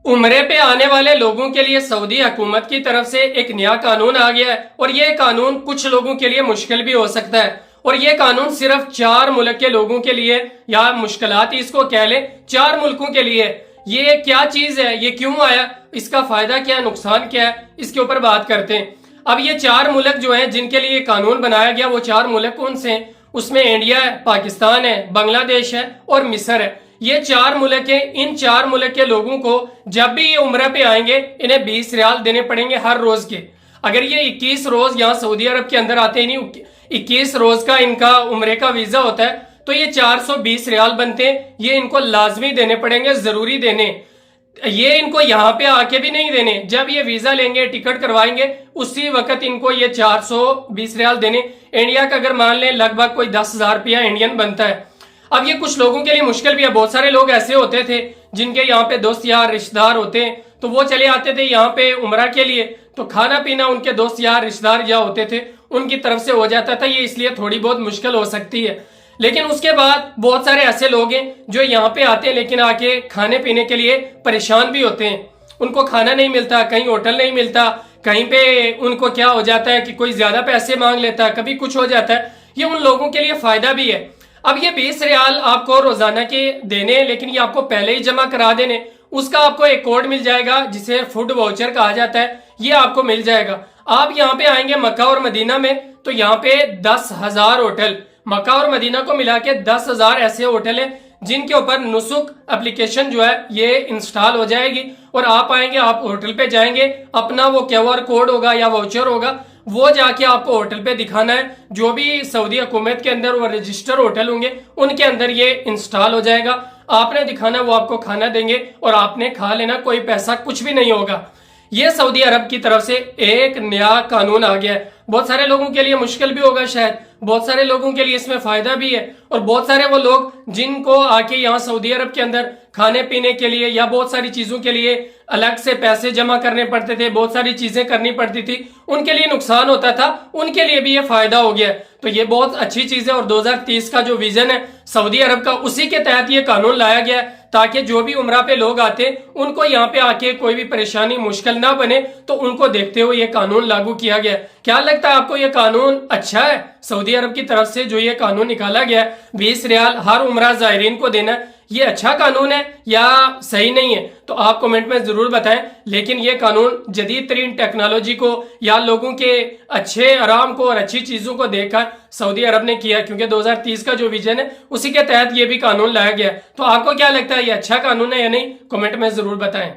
عمرے پہ آنے والے لوگوں کے لیے سعودی حکومت کی طرف سے ایک نیا قانون آ گیا ہے، اور یہ قانون کچھ لوگوں کے لیے مشکل بھی ہو سکتا ہے، اور یہ قانون صرف 4 ملک کے لوگوں کے لیے، یا مشکلات اس کو کہہ لیں 4 ملکوں کے لیے۔ یہ کیا چیز ہے، یہ کیوں آیا، اس کا فائدہ کیا ہے، نقصان کیا ہے، اس کے اوپر بات کرتے ہیں۔ اب یہ 4 ملک جو ہیں جن کے لیے یہ قانون بنایا گیا، وہ 4 ملک کون سے ہیں؟ اس میں انڈیا ہے، پاکستان ہے، بنگلہ دیش ہے اور مصر ہے۔ یہ 4 ملک ہیں۔ ان 4 ملک کے لوگوں کو جب بھی یہ عمرہ پہ آئیں گے، انہیں 20 ریال دینے پڑیں گے ہر روز کے۔ اگر یہ 21 روز یہاں سعودی عرب کے اندر آتے ہیں، نہیں 21 روز کا ان کا عمرے کا ویزا ہوتا ہے، تو یہ 420 ریال بنتے ہیں۔ یہ ان کو لازمی دینے پڑیں گے، ضروری دینے۔ یہ ان کو یہاں پہ آ کے بھی نہیں دینے، جب یہ ویزا لیں گے، ٹکٹ کروائیں گے، اسی وقت ان کو یہ 420 ریال دینے۔ انڈیا کا اگر مان لیں لگ بھگ کوئی 10,000 روپیہ انڈین بنتا ہے۔ اب یہ کچھ لوگوں کے لیے مشکل بھی ہے۔ بہت سارے لوگ ایسے ہوتے تھے جن کے یہاں پہ دوست یار رشتہ دار ہوتے ہیں، تو وہ چلے آتے تھے یہاں پہ عمرہ کے لیے، تو کھانا پینا ان کے دوست یار رشتہ دار جہاں ہوتے تھے ان کی طرف سے ہو جاتا تھا۔ یہ اس لیے تھوڑی بہت مشکل ہو سکتی ہے۔ لیکن اس کے بعد بہت سارے ایسے لوگ ہیں جو یہاں پہ آتے ہیں لیکن آ کے کھانے پینے کے لیے پریشان بھی ہوتے ہیں۔ ان کو کھانا نہیں ملتا، کہیں ہوٹل نہیں ملتا، کہیں پہ ان کو کیا ہو جاتا ہے کہ کوئی زیادہ پیسے مانگ لیتا ہے، کبھی کچھ ہو جاتا ہے۔ یہ ان لوگوں کے لیے فائدہ بھی ہے۔ اب یہ 20 ریال آپ کو روزانہ کے دینے ہیں، لیکن یہ آپ کو پہلے ہی جمع کرا دینے۔ اس کا آپ کو ایک کوڈ مل جائے گا جسے فوڈ واؤچر کہا جاتا ہے، یہ آپ کو مل جائے گا۔ آپ یہاں پہ آئیں گے مکہ اور مدینہ میں، تو یہاں پہ 10,000 ہوٹل، مکہ اور مدینہ کو ملا کے 10,000 ایسے ہوٹل ہیں جن کے اوپر نسک اپلیکیشن جو ہے یہ انسٹال ہو جائے گی، اور آپ آئیں گے، آپ ہوٹل پہ جائیں گے، اپنا وہ QR کوڈ ہوگا یا واؤچر ہوگا، وہ جا کے آپ کو ہوٹل پہ دکھانا ہے۔ جو بھی سعودی حکومت کے اندر وہ رجسٹر ہوٹل ہوں گے ان کے اندر یہ انسٹال ہو جائے گا۔ آپ نے دکھانا، وہ آپ کو کھانا دیں گے اور آپ نے کھا لینا، کوئی پیسہ کچھ بھی نہیں ہوگا۔ یہ سعودی عرب کی طرف سے ایک نیا قانون آ گیا ہے۔ بہت سارے لوگوں کے لیے مشکل بھی ہوگا، شاید بہت سارے لوگوں کے لیے اس میں فائدہ بھی ہے، اور بہت سارے وہ لوگ جن کو آ کے یہاں سعودی عرب کے اندر کھانے پینے کے لیے یا بہت ساری چیزوں کے لیے الگ سے پیسے جمع کرنے پڑتے تھے، بہت ساری چیزیں کرنی پڑتی تھی، ان کے لیے نقصان ہوتا تھا، ان کے لیے بھی یہ فائدہ ہو گیا ہے۔ تو یہ بہت اچھی چیز ہے، اور 2030 کا جو ویژن ہے سعودی عرب کا، اسی کے تحت یہ قانون لایا گیا ہے تاکہ جو بھی عمرہ پہ لوگ آتے ہیں ان کو یہاں پہ آ کے کوئی بھی پریشانی مشکل نہ بنے، تو ان کو دیکھتے ہوئے یہ قانون لاگو کیا گیا ہے۔ کیا لگتا ہے آپ کو یہ قانون اچھا ہے؟ سعودی عرب کی طرف سے جو یہ قانون نکالا گیا ہے 20 ریال ہر عمرہ زائرین کو دینا، یہ اچھا قانون ہے یا صحیح نہیں ہے؟ تو آپ کمنٹ میں ضرور بتائیں۔ لیکن یہ قانون جدید ترین ٹیکنالوجی کو یا لوگوں کے اچھے آرام کو اور اچھی چیزوں کو دیکھ کر سعودی عرب نے کیا، کیونکہ 2030 کا جو ویژن ہے اسی کے تحت یہ بھی قانون لایا گیا ہے۔ تو آپ کو کیا لگتا ہے، یہ اچھا قانون ہے یا نہیں؟ کمنٹ میں ضرور بتائیں۔